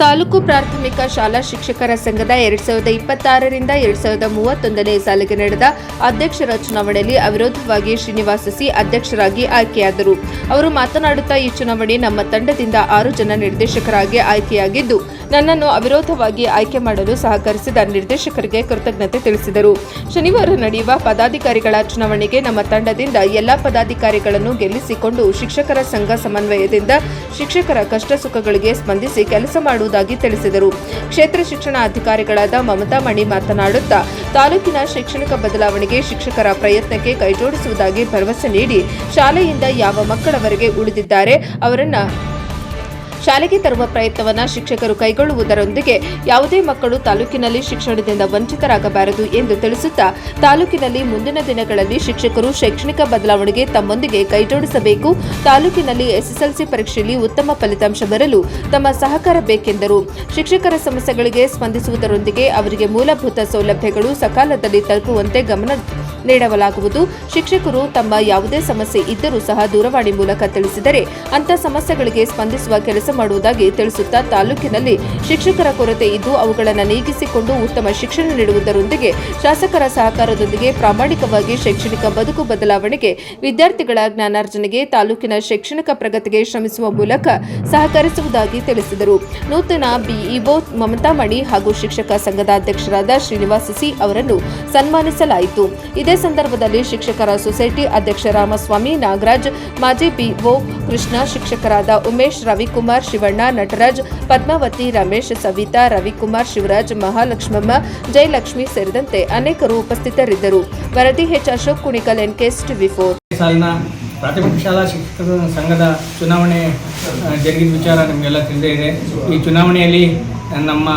ತಾಲೂಕು ಪ್ರಾಥಮಿಕ ಶಾಲಾ ಶಿಕ್ಷಕರ ಸಂಘದ 2026ರಿಂದ 2031ನೇ ಸಾಲಿಗೆ ನಡೆದ ಅಧ್ಯಕ್ಷರ ಚುನಾವಣೆಯಲ್ಲಿ ಅವಿರೋಧವಾಗಿ ಶ್ರೀನಿವಾಸ ಸಿ ಅಧ್ಯಕ್ಷರಾಗಿ ಆಯ್ಕೆಯಾದರು. ಅವರು ಮಾತನಾಡುತ್ತಾ, ಈ ಚುನಾವಣೆ ನಮ್ಮ ತಂಡದಿಂದ 6 ಜನ ನಿರ್ದೇಶಕರಾಗಿ ಆಯ್ಕೆಯಾಗಿದ್ದು, ನನ್ನನ್ನು ಅವಿರೋಧವಾಗಿ ಆಯ್ಕೆ ಮಾಡಲು ಸಹಕರಿಸಿದ ನಿರ್ದೇಶಕರಿಗೆ ಕೃತಜ್ಞತೆ ತಿಳಿಸಿದರು. ಶನಿವಾರ ನಡೆಯುವ ಪದಾಧಿಕಾರಿಗಳ ಚುನಾವಣೆಗೆ ನಮ್ಮ ತಂಡದಿಂದ ಎಲ್ಲಾ ಪದಾಧಿಕಾರಿಗಳನ್ನು ಗೆಲ್ಲಿಸಿಕೊಂಡು ಶಿಕ್ಷಕರ ಸಂಘ ಸಮನ್ವಯದಿಂದ ಶಿಕ್ಷಕರ ಕಷ್ಟ ಸುಖಗಳಿಗೆ ಸ್ಪಂದಿಸಿ ಕೆಲಸ ಮಾಡುವುದಾಗಿ ತಿಳಿಸಿದರು. ಕ್ಷೇತ್ರ ಶಿಕ್ಷಣ ಅಧಿಕಾರಿಗಳಾದ ಮಮತಾ ಮಣಿ ಮಾತನಾಡುತ್ತಾ, ತಾಲೂಕಿನ ಶೈಕ್ಷಣಿಕ ಬದಲಾವಣೆಗೆ ಶಿಕ್ಷಕರ ಪ್ರಯತ್ನಕ್ಕೆ ಕೈಜೋಡಿಸುವುದಾಗಿ ಭರವಸೆ ನೀಡಿ, ಶಾಲೆಯಿಂದ ಯಾವ ಮಕ್ಕಳವರೆಗೆ ಉಳಿದಿದ್ದಾರೆ ಅವರನ್ನು ಶಾಲೆಗೆ ತರುವ ಪ್ರಯತ್ನವನ್ನು ಶಿಕ್ಷಕರು ಕೈಗೊಳ್ಳುವುದರೊಂದಿಗೆ ಯಾವುದೇ ಮಕ್ಕಳು ತಾಲೂಕಿನಲ್ಲಿ ಶಿಕ್ಷಣದಿಂದ ವಂಚಿತರಾಗಬಾರದು ಎಂದು ತಿಳಿಸುತ್ತಾ, ತಾಲೂಕಿನಲ್ಲಿ ಮುಂದಿನ ದಿನಗಳಲ್ಲಿ ಶಿಕ್ಷಕರು ಶೈಕ್ಷಣಿಕ ಬದಲಾವಣೆಗೆ ತಮ್ಮೊಂದಿಗೆ ಕೈಜೋಡಿಸಬೇಕು. ತಾಲೂಕಿನಲ್ಲಿ ಎಸ್ಎಸ್ಎಲ್ಸಿ ಪರೀಕ್ಷೆಯಲ್ಲಿ ಉತ್ತಮ ಫಲಿತಾಂಶ ಬರಲು ತಮ್ಮ ಸಹಕಾರ ಬೇಕೆಂದರು. ಶಿಕ್ಷಕರ ಸಮಸ್ಯೆಗಳಿಗೆ ಸ್ಪಂದಿಸುವುದರೊಂದಿಗೆ ಅವರಿಗೆ ಮೂಲಭೂತ ಸೌಲಭ್ಯಗಳು ಸಕಾಲದಲ್ಲಿ ತಲುಪುವಂತೆ ಗಮನ ನೀಡಲಾಗುವುದು. ಶಿಕ್ಷಕರು ತಮ್ಮ ಯಾವುದೇ ಸಮಸ್ಯೆ ಇದ್ದರೂ ಸಹ ದೂರವಾಣಿ ಮೂಲಕ ತಿಳಿಸಿದರೆ ಅಂಥ ಸಮಸ್ಯೆಗಳಿಗೆ ಸ್ಪಂದಿಸುವ ಕೆಲಸ ಮಾಡುವುದಾಗಿ ತಿಳಿಸುತ್ತಾ, ತಾಲೂಕಿನಲ್ಲಿ ಶಿಕ್ಷಕರ ಕೊರತೆ ಇದ್ದು ಅವುಗಳನ್ನು ನೀಗಿಸಿಕೊಂಡು ಉತ್ತಮ ಶಿಕ್ಷಣ ನೀಡುವುದರೊಂದಿಗೆ ಶಾಸಕರ ಸಹಕಾರದೊಂದಿಗೆ ಪ್ರಾಮಾಣಿಕವಾಗಿ ಶೈಕ್ಷಣಿಕ ಬದುಕು ಬದಲಾವಣೆಗೆ, ವಿದ್ಯಾರ್ಥಿಗಳ ಜ್ಞಾನಾರ್ಜನೆಗೆ, ತಾಲೂಕಿನ ಶೈಕ್ಷಣಿಕ ಪ್ರಗತಿಗೆ ಶ್ರಮಿಸುವ ಮೂಲಕ ಸಹಕರಿಸುವುದಾಗಿ ತಿಳಿಸಿದರು. ನೂತನ ಬಿಇಒ ಮಮತಾ ಮಣಿ ಹಾಗೂ ಶಿಕ್ಷಕ ಸಂಘದ ಅಧ್ಯಕ್ಷರಾದ ಶ್ರೀನಿವಾಸ ಸಿ ಅವರನ್ನು ಸನ್ಮಾನಿಸಲಾಯಿತು. ಇದೇ ಸಂದರ್ಭದಲ್ಲಿ ಶಿಕ್ಷಕರ ಸೊಸೈಟಿ ಅಧ್ಯಕ್ಷ ರಾಮಸ್ವಾಮಿ, ನಾಗರಾಜ್, ಮಾಜಿ ಬಿಒ ಕೃಷ್ಣ, ಶಿಕ್ಷಕರಾದ ಉಮೇಶ್, ರವಿಕುಮಾರ್, ಶಿವಣ್ಣ, ನಟರಾಜ್, ಪದ್ಮಾವತಿ, ರಮೇಶ್, ಸವಿತಾ, ರವಿಕುಮಾರ್, ಶಿವರಾಜ್, ಮಹಾಲಕ್ಷ್ಮಮ್ಮ, ಜಯಲಕ್ಷ್ಮಿ ಸೇರಿದಂತೆ ಅನೇಕರು ಉಪಸ್ಥಿತರಿದ್ದರು. ವರದಿ ಎಚ್ ಅಶೋಕ್ ಕುಣಿಕಲ್, ಎನ್ಕೆಎಸ್ ಟಿವಿ4. ಸಾಲಿನ ಪ್ರಾಥಮಿಕ ಶಾಲಾ ಶಿಕ್ಷಕರ ಸಂಘದ ಚುನಾವಣೆ ಜರುಗಿದ ವಿಚಾರ ನಿಮಗೆಲ್ಲ ತಿಳಿದೇ ಇದೆ. ಈ ಚುನಾವಣೆಯಲ್ಲಿ ನಮ್ಮ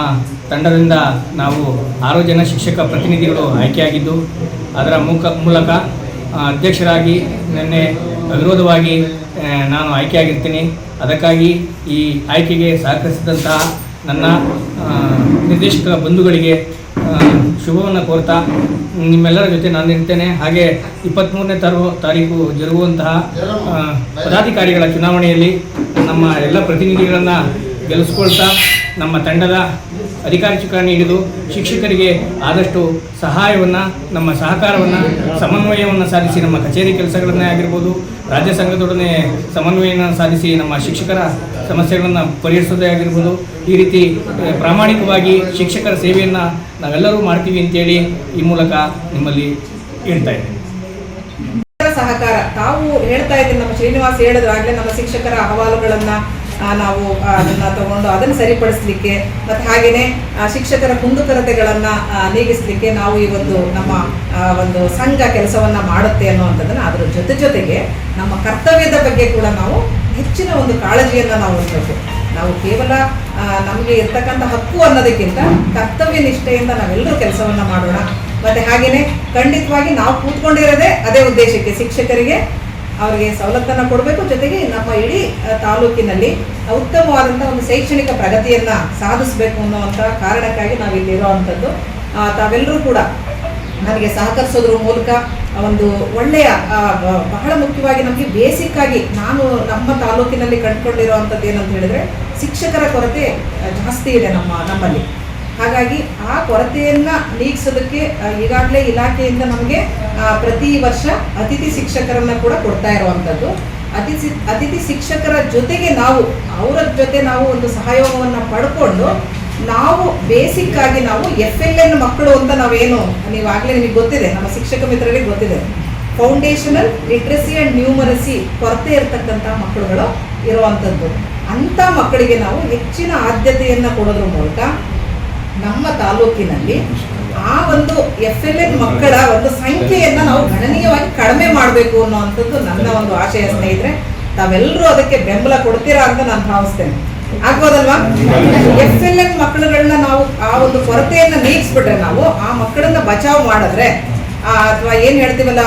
ತಂಡದಿಂದ ನಾವು 6 ಜನ ಶಿಕ್ಷಕ ಪ್ರತಿನಿಧಿಗಳು ಆಯ್ಕೆಯಾಗಿದ್ದು, ಅದರ ಮೂಲಕ ಅಧ್ಯಕ್ಷರಾಗಿ ನಿನ್ನೆ ಅವಿರೋಧವಾಗಿ ನಾನು ಆಯ್ಕೆಯಾಗಿರ್ತೀನಿ. ಅದಕ್ಕಾಗಿ ಈ ಆಯ್ಕೆಗೆ ಸಹಕರಿಸಿದಂತಹ ನನ್ನ ನಿರ್ದೇಶಕ ಬಂಧುಗಳಿಗೆ ಶುಭವನ್ನು ಕೋರ್ತಾ ನಿಮ್ಮೆಲ್ಲರ ಜೊತೆ ನಾನು ಇರ್ತೇನೆ. ಹಾಗೆ 23ನೇ ತಾರೀಕು ಜರುಗುವಂತಹ ಪದಾಧಿಕಾರಿಗಳ ಚುನಾವಣೆಯಲ್ಲಿ ನಮ್ಮ ಎಲ್ಲ ಪ್ರತಿನಿಧಿಗಳನ್ನು ಗೆಲ್ಲಿಸ್ಕೊಳ್ತಾ ನಮ್ಮ ತಂಡದ ಅಧಿಕಾರಿ ಚುಕ್ಕಾಣಿ ಹಿಡಿದು ಶಿಕ್ಷಕರಿಗೆ ಆದಷ್ಟು ಸಹಾಯವನ್ನು, ನಮ್ಮ ಸಹಕಾರವನ್ನು, ಸಮನ್ವಯವನ್ನು ಸಾಧಿಸಿ ನಮ್ಮ ಕಚೇರಿ ಕೆಲಸಗಳನ್ನೇ ಆಗಿರ್ಬೋದು, ರಾಜ್ಯ ಸಂಘದೊಡನೆ ಸಮನ್ವಯವನ್ನು ಸಾಧಿಸಿ ನಮ್ಮ ಶಿಕ್ಷಕರ ಸಮಸ್ಯೆಗಳನ್ನು ಪರಿಹರಿಸೋದೇ ಆಗಿರ್ಬೋದು, ಈ ರೀತಿ ಪ್ರಾಮಾಣಿಕವಾಗಿ ಶಿಕ್ಷಕರ ಸೇವೆಯನ್ನು ನಾವೆಲ್ಲರೂ ಮಾಡ್ತೀವಿ ಅಂತೇಳಿ ಈ ಮೂಲಕ ನಿಮ್ಮಲ್ಲಿ ಹೇಳ್ತಾ ಇದ್ದೇನೆ. ಸಹಕಾರ ತಾವು ಹೇಳ್ತಾ ಇದ್ದೀನಿ, ನಮ್ಮ ಶ್ರೀನಿವಾಸ್ ಹೇಳಿದ್ರಾಗಲೇ ನಮ್ಮ ಶಿಕ್ಷಕರ ಅಹವಾಲುಗಳನ್ನು ನಾವು ಅದನ್ನು ತಗೊಂಡು ಅದನ್ನು ಸರಿಪಡಿಸಲಿಕ್ಕೆ ಮತ್ತು ಹಾಗೆಯೇ ಶಿಕ್ಷಕರ ಕುಂದುಕೊರತೆಗಳನ್ನು ನೀಗಿಸಲಿಕ್ಕೆ ನಾವು ಈ ಒಂದು ನಮ್ಮ ಒಂದು ಸಂಘ ಕೆಲಸವನ್ನು ಮಾಡುತ್ತೆ ಅನ್ನುವಂಥದ್ದನ್ನು, ಅದರ ಜೊತೆಗೆ ನಮ್ಮ ಕರ್ತವ್ಯದ ಬಗ್ಗೆ ಕೂಡ ನಾವು ಹೆಚ್ಚಿನ ಒಂದು ಕಾಳಜಿಯನ್ನು ನಾವು ಹೊಂದಬೇಕು. ನಾವು ಕೇವಲ ನಮಗೆ ಇರ್ತಕ್ಕಂಥ ಹಕ್ಕು ಅನ್ನೋದಕ್ಕಿಂತ ಕರ್ತವ್ಯ ನಿಷ್ಠೆಯಿಂದ ನಾವೆಲ್ಲರೂ ಕೆಲಸವನ್ನು ಮಾಡೋಣ. ಮತ್ತು ಹಾಗೆಯೇ ಖಂಡಿತವಾಗಿ ನಾವು ಕೂತ್ಕೊಂಡಿರೋದೇ ಅದೇ ಉದ್ದೇಶಕ್ಕೆ, ಶಿಕ್ಷಕರಿಗೆ ಅವರಿಗೆ ಸವಲತ್ತನ್ನು ಕೊಡಬೇಕು, ಜೊತೆಗೆ ನಮ್ಮ ಇಡೀ ತಾಲೂಕಿನಲ್ಲಿ ಉತ್ತಮವಾದಂಥ ಒಂದು ಶೈಕ್ಷಣಿಕ ಪ್ರಗತಿಯನ್ನು ಸಾಧಿಸಬೇಕು ಅನ್ನುವಂಥ ಕಾರಣಕ್ಕಾಗಿ ನಾವು ಇಲ್ಲಿ ಇರೋವಂಥದ್ದು. ತಾವೆಲ್ಲರೂ ಕೂಡ ನನಗೆ ಸಹಕರಿಸೋದ್ರ ಮೂಲಕ ಒಂದು ಒಳ್ಳೆಯ, ಬಹಳ ಮುಖ್ಯವಾಗಿ ನಮಗೆ ಬೇಸಿಕ್ ಆಗಿ ನಾನು ನಮ್ಮ ತಾಲೂಕಿನಲ್ಲಿ ಕಂಡುಕೊಂಡಿರುವಂಥದ್ದು ಏನಂತ ಹೇಳಿದರೆ, ಶಿಕ್ಷಕರ ಕೊರತೆ ಜಾಸ್ತಿ ಇದೆ ನಮ್ಮಲ್ಲಿ. ಹಾಗಾಗಿ ಆ ಕೊರತೆಯನ್ನು ನೀಗಿಸೋದಕ್ಕೆ ಈಗಾಗಲೇ ಇಲಾಖೆಯಿಂದ ನಮಗೆ ಪ್ರತಿ ವರ್ಷ ಅತಿಥಿ ಶಿಕ್ಷಕರನ್ನು ಕೂಡ ಕೊಡ್ತಾ ಇರುವಂಥದ್ದು. ಅತಿಥಿ ಶಿಕ್ಷಕರ ಜೊತೆಗೆ ಅವರ ಜೊತೆ ನಾವು ಒಂದು ಸಹಯೋಗವನ್ನು ಪಡ್ಕೊಂಡು ನಾವು ಬೇಸಿಕ್ ಆಗಿ ನಾವು FLN ಮಕ್ಕಳು ಅಂತ ನಾವೇನು, ನೀವಾಗಲೇ ನಿಮಗೆ ಗೊತ್ತಿದೆ, ನಮ್ಮ ಶಿಕ್ಷಕ ಮಿತ್ರರಿಗೆ ಗೊತ್ತಿದೆ, ಫೌಂಡೇಶನಲ್ ಲಿಟ್ರಸಿ ಆ್ಯಂಡ್ ನ್ಯೂಮರಸಿ ಕೊರತೆ ಇರತಕ್ಕಂಥ ಮಕ್ಕಳುಗಳು ಇರುವಂಥದ್ದು. ಅಂಥ ಮಕ್ಕಳಿಗೆ ನಾವು ಹೆಚ್ಚಿನ ಆದ್ಯತೆಯನ್ನು ಕೊಡೋದ್ರ ಮೂಲಕ ನಮ್ಮ ತಾಲೂಕಿನಲ್ಲಿ ಆ ಒಂದು FLN ಮಕ್ಕಳ ಒಂದು ಸಂಖ್ಯೆಯನ್ನು ನಾವು ಗಣನೀಯವಾಗಿ ಕಡಿಮೆ ಮಾಡಬೇಕು ಅನ್ನೋವಂಥದ್ದು ನನ್ನ ಒಂದು ಆಶಯ. ಸ್ನೇಹಿತರೆ, ತಾವೆಲ್ಲರೂ ಅದಕ್ಕೆ ಬೆಂಬಲ ಕೊಡ್ತೀರಾ ಅಂತ ನಾನು ಭಾವಿಸ್ತೇನೆ. ಆಗ್ಬೋದಲ್ವಾ? FLN ಮಕ್ಕಳುಗಳನ್ನ ನಾವು ಆ ಒಂದು ಕೊರತೆಯನ್ನು ನೀಗಿಸ್ಬಿಟ್ರೆ, ನಾವು ಆ ಮಕ್ಕಳನ್ನ ಬಚಾವ್ ಮಾಡಿದ್ರೆ, ಅಥವಾ ಏನು ಹೇಳ್ತೀವಲ್ಲ